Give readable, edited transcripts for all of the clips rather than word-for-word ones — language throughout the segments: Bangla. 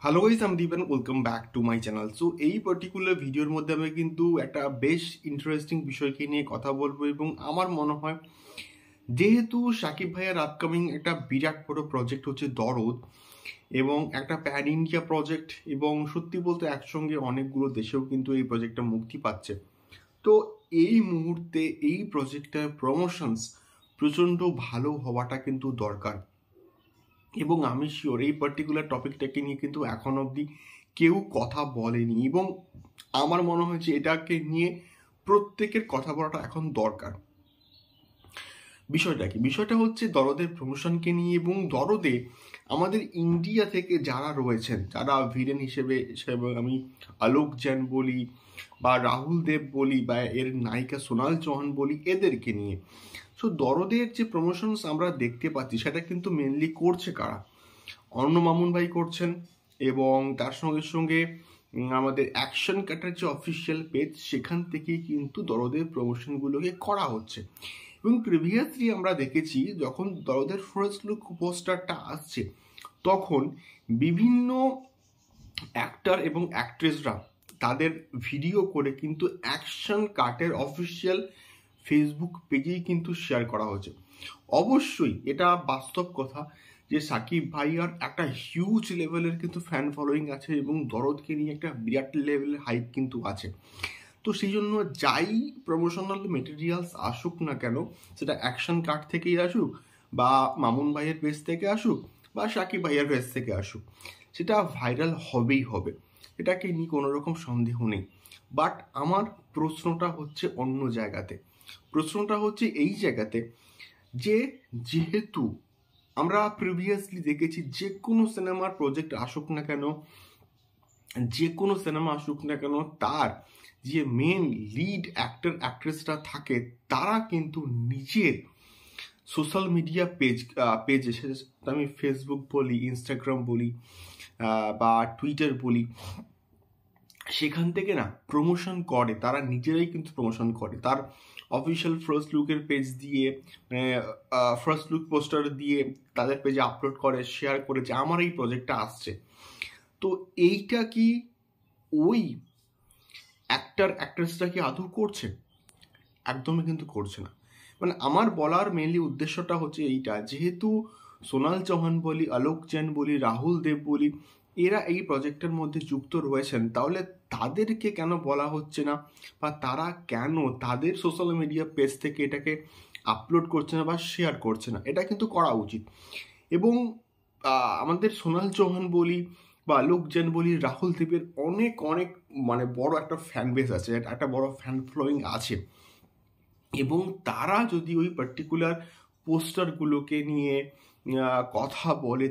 হ্যালো গাইস, আমি Deep and welcome back to my channel. So এই পার্টিকুলার ভিডিওর মধ্যে আমি কিন্তু একটা বেশ ইন্টারেস্টিং বিষয়কে নিয়ে কথা বলবো এবং আমার মনে হয় যেহেতু শাকিব ভাইয়ার আপকামিং একটা বিরাট বড় প্রজেক্ট হচ্ছে দরদ এবং একটা প্যান ইন্ডিয়া প্রজেক্ট এবং সত্যি বলতে একসঙ্গে অনেকগুলো দেশেও কিন্তু এই প্রজেক্টটা মুক্তি পাচ্ছে। তো এই মুহূর্তে এই প্রজেক্টের প্রমোশনস প্রচণ্ড ভালো হওয়াটা কিন্তু দরকার এবং আমি শিওর এই পার্টিকুলার টপিকটাকে নিয়ে কিন্তু এখন অবধি কেউ কথা বলেনি এবং আমার মনে হয়েছে এটাকে নিয়ে প্রত্যেকের কথা বলাটা এখন দরকার। বিষয়টা কি? বিষয়টা হচ্ছে দরদের প্রমোশনকে নিয়ে এবং দরদে আমাদের ইন্ডিয়া থেকে যারা রয়েছেন, যারা ভিলেন হিসেবে আমি আলোক জ্যান বলি বা রাহুল দেব বলি বা এর নায়িকা সোনাল চৌহান বলি, এদেরকে নিয়ে সো দরদের যে প্রমোশনস আমরা দেখতে পাচ্ছি সেটা কিন্তু মেনলি করছে কারা? অর্ণ মামুন ভাই করছেন এবং তার সঙ্গে সঙ্গে আমাদের অ্যাকশন কাটার যে অফিসিয়াল পেজ সেখান থেকেই কিন্তু দরদের প্রমোশনগুলোকে করা হচ্ছে। এবং প্রিভিয়াসলি আমরা দেখেছি যখন দরদের ফার্স্ট লুক পোস্টারটা আসছে তখন বিভিন্ন অ্যাক্টর এবং অ্যাক্ট্রেসরা তাদের ভিডিও করে কিন্তু অ্যাকশন কাটের অফিসিয়াল ফেসবুক পেজেই কিন্তু শেয়ার করা হয়েছে। অবশ্যই এটা বাস্তব কথা যে সাকিব ভাইয়ার একটা হিউজ লেভেলের কিন্তু ফ্যান ফলোয়িং আছে এবং দরদকে নিয়ে একটা বিরাট লেভেলের হাইপ কিন্তু আছে। তো সেই জন্য যাই প্রমোশনাল মেটেরিয়ালস আসুক না কেন, সেটা অ্যাকশন কার্ড থেকেই আসুক বা মামুন ভাইয়ের পেজ থেকে আসুক বা সাকিব ভাইয়ের পেজ থেকে আসুক, সেটা ভাইরাল হবেই হবে, এটাকে নিয়ে কোনো রকম সন্দেহ নেই। বাট আমার প্রশ্নটা হচ্ছে অন্য জায়গাতে। প্রশ্নটা হচ্ছে এই জায়গাতে যে যেহেতু আমরা প্রিভিয়াসলি দেখেছি যে কোনো সিনেমার প্রজেক্ট আসুক না কেন, যে কোনো সিনেমা আসুক না কেন, তার যে মেন লিড অ্যাক্টর অ্যাক্ট্রেসরা থাকে তারা কিন্তু নিজের সোশ্যাল মিডিয়া পেজে, আমি ফেসবুক বলি, ইনস্টাগ্রাম বলি বা টুইটার বলি, সেখান থেকে না প্রমোশন করে, তারা নিজেরাই কিন্তু প্রমোশন করে। তার অফিসিয়াল ফার্স্ট লুকের পেজ দিয়ে ফার্স্ট লুক পোস্টার দিয়ে তাদের পেজে আপলোড করে, শেয়ার করে যে আমার এই প্রজেক্টটা আসছে। তো এইটা কি ওই অ্যাক্টর অ্যাক্ট্রেসটা কি আদৌ করছে? একদমই কিন্তু করছে না। মানে আমার বলার মেনলি উদ্দেশ্যটা হচ্ছে এইটা, যেহেতু সোনাল চৌহান বলি, আলোক জ্যান বলি, রাহুল দেব বলি, এরা এই প্রজেক্টের মধ্যে যুক্ত রয়েছেন, তাহলে তাদেরকে কেন বলা হচ্ছে না বা তারা কেন তাদের সোশ্যাল মিডিয়া পেজ থেকে এটাকে আপলোড করছে না বা শেয়ার করছে না? এটা কিন্তু করা উচিত। এবং আমাদের সোনাল চৌহান বলি বা আলোক জ্যান বলি, রাহুল দেবের অনেক অনেক মানে বড় একটা ফ্যান বেস আছে, একটা বড় ফ্যান ফলোয়িং আছে এবং তারা যদি ওই পার্টিকুলার পোস্টারগুলোকে নিয়ে কথা বলে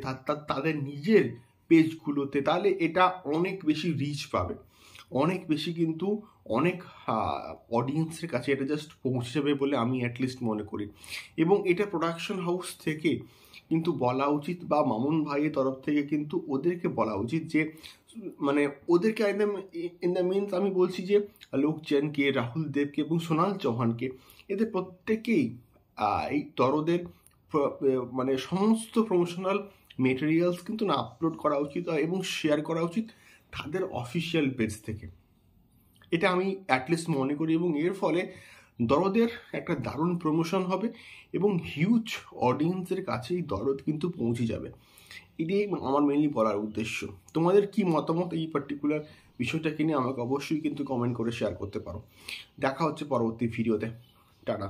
তাদের নিজের পেজগুলোতে, তাহলে এটা অনেক বেশি রিচ পাবে, অনেক বেশি কিন্তু অনেক অডিয়েন্সের কাছে এটা জাস্ট পৌঁছে যাবে বলে আমি অ্যাটলিস্ট মনে করি। এবং এটা প্রোডাকশন হাউস থেকে কিন্তু বলা উচিত বা মামুন ভাইয়ের তরফ থেকে কিন্তু ওদেরকে বলা উচিত যে মানে ওদেরকে ইন দ্য মিনস আমি বলছি যে আলোক জ্যানকে, রাহুল দেবকে এবং সোনাল চৌহানকে, এদের প্রত্যেকেই এই দরদের মানে সমস্ত প্রমোশনাল মেটেরিয়ালস কিন্তু না আপলোড করা উচিত এবং শেয়ার করা উচিত তাদের অফিসিয়াল পেজ থেকে। এটা আমি অ্যাটলিস্ট মনে করি এবং এর ফলে দরদের একটা দারুণ প্রমোশন হবে এবং হিউজ অডিয়েন্সের কাছেই দরদ কিন্তু পৌঁছে যাবে। এটাই আমার মেনলি বলার উদ্দেশ্য। তোমাদের কি মতামত এই পার্টিকুলার বিষয়টাকে নিয়ে আমাকে অবশ্যই কিন্তু কমেন্ট করে শেয়ার করতে পারো। দেখা হচ্ছে পরবর্তী ভিডিওতে। টাটা।